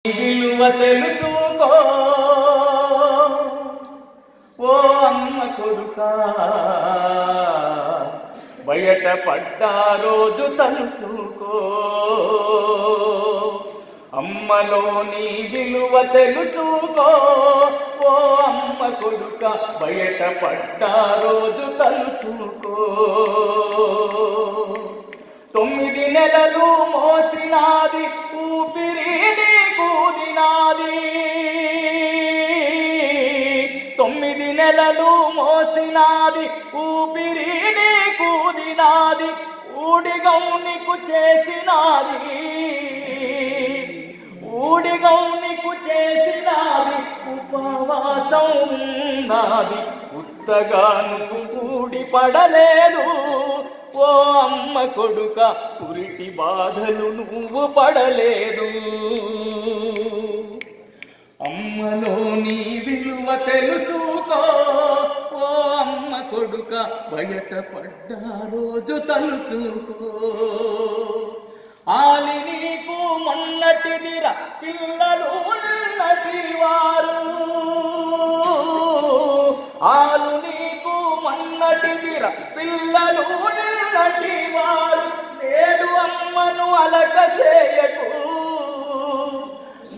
విలువ తెలుసుకో ఓ అమ్మ కొడుకా, బయట పడ్డా రోజు తలుచుకో. అమ్మలోని విలువ తెలుసుకో ఓ అమ్మ కొడుకా, బయట పడ్డా రోజు తలుచుకో. 9 నెలలు మోసినాది ఊపిరి నీకూదినాది, 9 నెలలు మోసినాది ఊపిరి నీకూదినాది, ఊడిగౌనికు చేసినాది, ఊడిగౌనికు చేసినాది, ఉపవాసం నాది, ఉత్తగానుకు కూడి పడలేదు ఓ అమ్మ కొడుక, పురిటి బాధలు నువ్వు పడలేదు. అమ్మలోని విలువ తెలుసుకో ఓ అమ్మ కొడుక, బయట పడ్డా రోజు తలుచుకో. ఆలి నీకు మొన్నటిదిరా పిల్లలు నిన్నటివారు, ఆలు నీకు మొన్నటిదిరా పిల్లలు నిన్నటివారు. నేడు అమ్మను అలకసేయకు,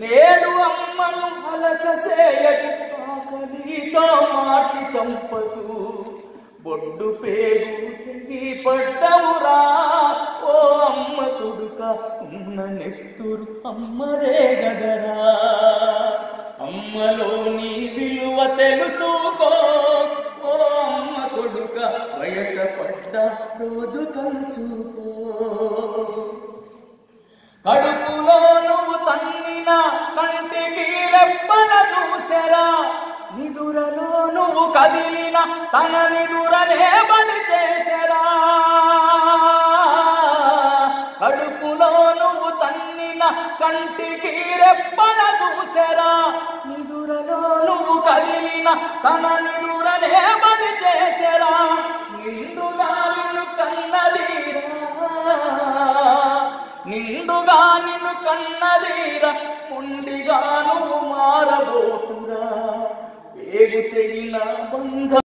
నేడు అమ్మను అలకసేయకు, ఆకలితో మార్చి చంపకు. బొడ్డు పేరు తెగి పడ్డవురా ఓ అమ్మ కొడుక, ఉన్న నెత్తురు అమ్మదే గదరా. అమ్మలోని విలువ తెలుసుకో ఓ అమ్మ కొడుక, బయట పడ్డ రోజు తలుచుకో. కడుపులో నువ్వు తన్నిన కంటికి రెప్పల చూసెరా, నిదురలో నువ్వు కదిలిన తన నిదురనే బలి చేసెరా. కడుపులో నువ్వు తన్నిన కంటికి రెప్పల చూసెరా, నిదురలో నువ్వు కదిలిన తన నిదురనే బలి చేసెరా. నిండుగా నిన్ను కన్నదీరా, నిండుగా నిన్ను కన్నదీరా, మొండిగా నువ్వు మారబోతురా. పేగు తెగిన బంధ